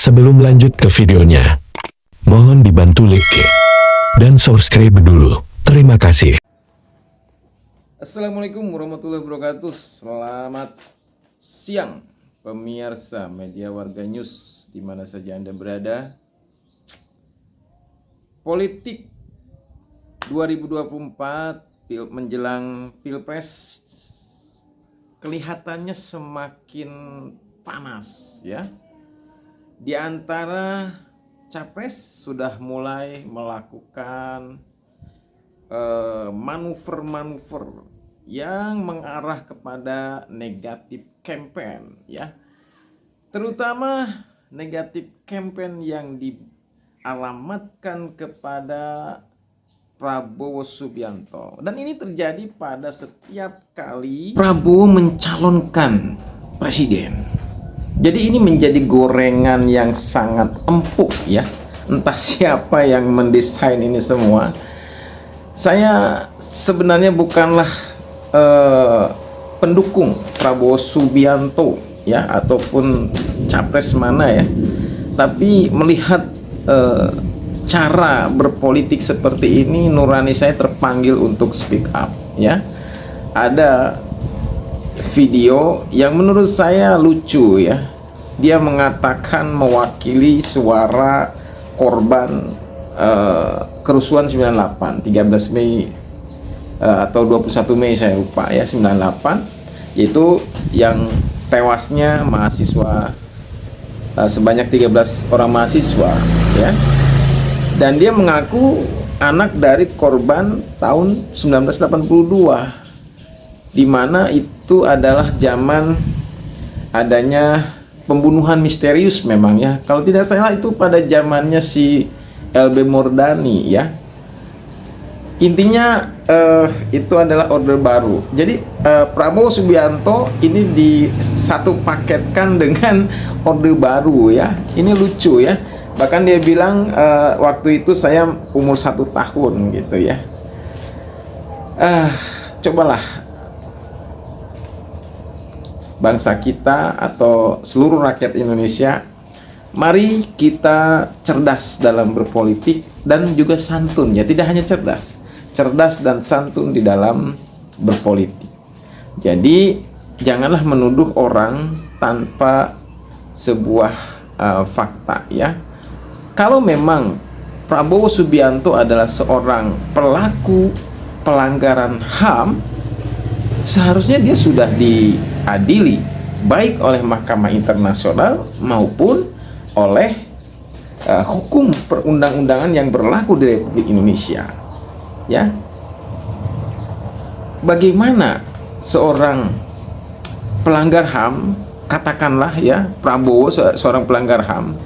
Sebelum lanjut ke videonya, mohon dibantu like dan subscribe dulu. Terima kasih. Assalamualaikum warahmatullahi wabarakatuh. Selamat siang pemirsa media Warga News di mana saja Anda berada. Politik 2024 menjelang Pilpres kelihatannya semakin panas ya. Di antara capres sudah mulai melakukan manuver-manuver yang mengarah kepada negatif campaign ya. Terutama negatif campaign yang dialamatkan kepada Prabowo Subianto. Dan ini terjadi pada setiap kali Prabowo mencalonkan presiden. Jadi ini menjadi gorengan yang sangat empuk ya. Entah siapa yang mendesain ini semua. Saya sebenarnya bukanlah pendukung Prabowo Subianto ya, ataupun capres mana ya. Tapi melihat cara berpolitik seperti ini, nurani saya terpanggil untuk speak up ya. Ada video yang menurut saya lucu ya. Dia mengatakan mewakili suara korban kerusuhan 98 13 Mei atau 21 Mei saya lupa ya, 98, yaitu yang tewasnya mahasiswa sebanyak 13 orang mahasiswa ya. Dan dia mengaku anak dari korban tahun 1982, di mana itu adalah zaman adanya pembunuhan misterius memang ya. Kalau tidak salah itu pada zamannya si LB Murdani ya. Intinya itu adalah orde baru. Jadi Prabowo Subianto ini disatu paketkan dengan orde baru ya. Ini lucu ya. Bahkan dia bilang waktu itu saya umur 1 tahun gitu ya. Cobalah bangsa kita atau seluruh rakyat Indonesia, mari kita cerdas dalam berpolitik dan juga santun ya. Tidak hanya cerdas dan santun di dalam berpolitik. Jadi janganlah menuduh orang tanpa sebuah fakta ya. Kalau memang Prabowo Subianto adalah seorang pelaku pelanggaran HAM, seharusnya dia sudah diadili baik oleh Mahkamah Internasional maupun oleh hukum perundang-undangan yang berlaku di Republik Indonesia ya. Bagaimana seorang pelanggar HAM, katakanlah ya Prabowo seorang pelanggar HAM,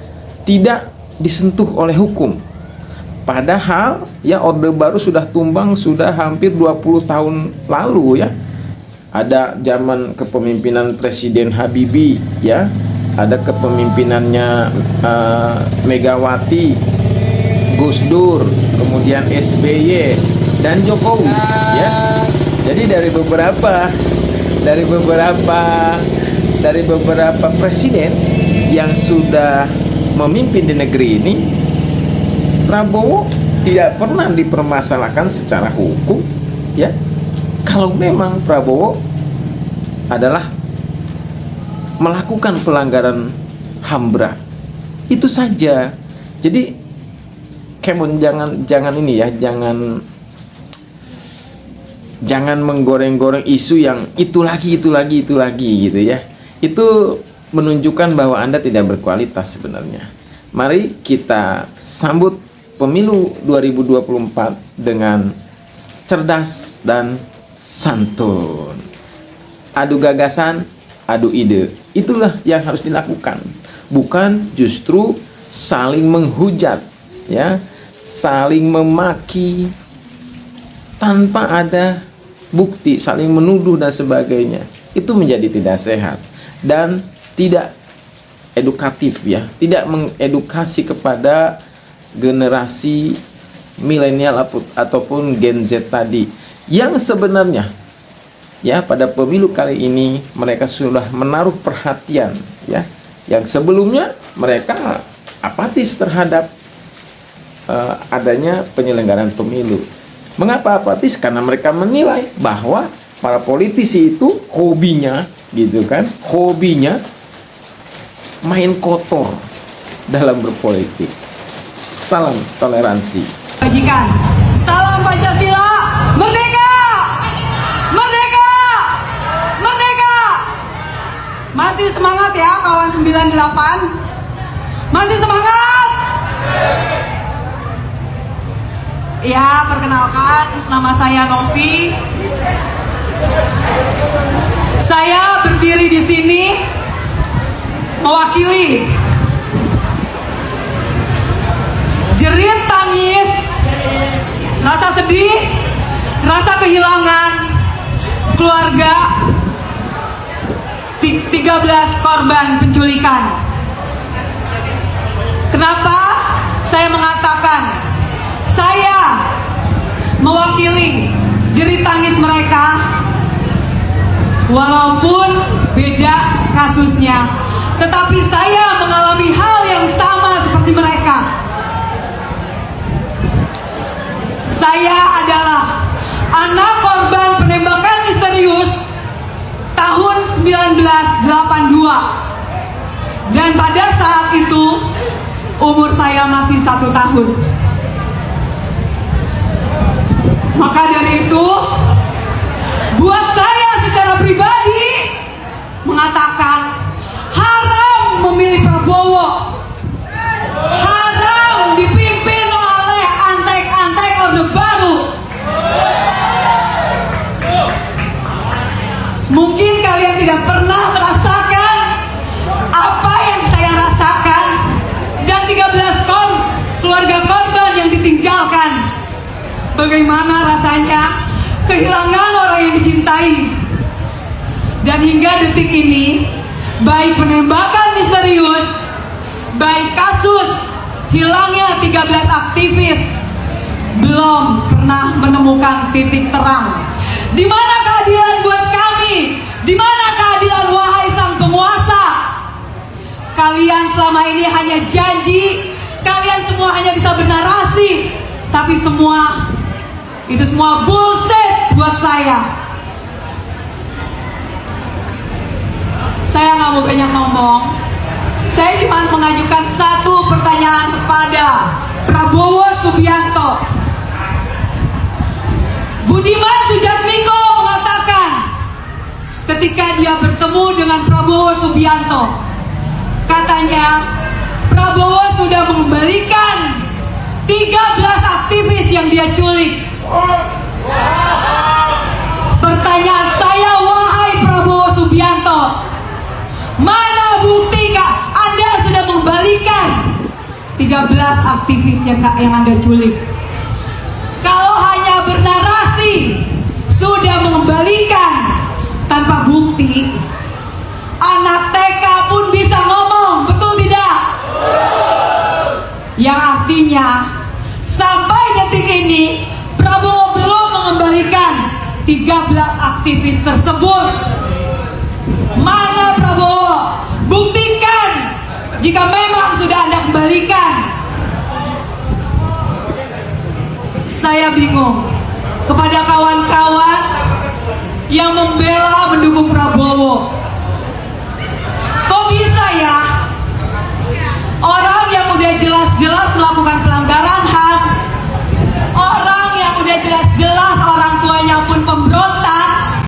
tidak disentuh oleh hukum, padahal ya orde baru sudah tumbang sudah hampir 20 tahun lalu ya. Ada zaman kepemimpinan Presiden Habibie ya, ada kepemimpinannya Megawati, Gus Dur, kemudian SBY dan Jokowi ya. Jadi dari beberapa presiden yang sudah memimpin di negeri ini, Prabowo tidak pernah dipermasalahkan secara hukum ya. Kalau memang Prabowo adalah melakukan pelanggaran HAM berat, itu saja. Jadi Kemon jangan ini ya, jangan menggoreng-goreng isu yang itu lagi gitu ya. Itu menunjukkan bahwa Anda tidak berkualitas sebenarnya. Mari kita sambut pemilu 2024 dengan cerdas dan santun. Adu gagasan, adu ide. Itulah yang harus dilakukan. Bukan justru saling menghujat ya, saling memaki tanpa ada bukti, saling menuduh dan sebagainya. Itu menjadi tidak sehat dan tidak edukatif ya, tidak mengedukasi kepada generasi milenial ataupun Gen Z tadi, yang sebenarnya ya pada pemilu kali ini mereka sudah menaruh perhatian ya, yang sebelumnya mereka apatis terhadap adanya penyelenggaraan pemilu. Mengapa apatis? Karena mereka menilai bahwa para politisi itu hobinya, gitu kan, hobinya main kotor dalam berpolitik. Salam toleransi. Bajikan, salam Pancasila, merdeka, merdeka, merdeka. Masih semangat ya kawan 98? Masih semangat? Ya, perkenalkan, nama saya Novi. Saya berdiri di sini mewakili jerit tangis, rasa sedih, rasa kehilangan keluarga 13 korban penculikan. Kenapa saya mengatakan saya mewakili jerit tangis mereka, walaupun beda kasusnya, tetapi saya mengalami hal yang sama seperti mereka. Saya adalah anak korban penembakan misterius tahun 1982, dan pada saat itu umur saya masih 1 tahun. Maka dari itu, buat saya secara pribadi mengatakan haram memilih Prabowo, haram dipimpin oleh antek-antek Orde Baru. Mungkin kalian tidak pernah merasakan apa yang saya rasakan, dan 13 keluarga korban yang ditinggalkan. Bagaimana rasanya kehilangan orang yang dicintai. Dan hingga detik ini, baik penembakan misterius, baik kasus hilangnya 13 aktivis, belum pernah menemukan titik terang. Di mana keadilan buat kami? Di mana keadilan, wahai sang penguasa? Kalian selama ini hanya janji, kalian semua hanya bisa bernarasi, tapi itu semua bullshit buat saya. Saya nggak mau banyak ngomong. Saya cuma mengajukan satu pertanyaan kepada Prabowo Subianto. Budiman Sujatmiko mengatakan ketika dia bertemu dengan Prabowo Subianto, katanya Prabowo sudah mengembalikan 13 aktivis yang dia culik. Pertanyaan saya, wahai Prabowo Subianto, mana bukti Anda sudah mengembalikan 13 aktivis yang Anda culik? Kalau hanya bernarasi sudah mengembalikan tanpa bukti, anak TK pun bisa ngomong, betul tidak? Yang artinya sampai detik ini Prabowo belum mengembalikan 13 aktivis tersebut. Mana Prabowo? Buktikan jika memang sudah Anda kembalikan. Saya bingung kepada kawan-kawan yang membela mendukung Prabowo.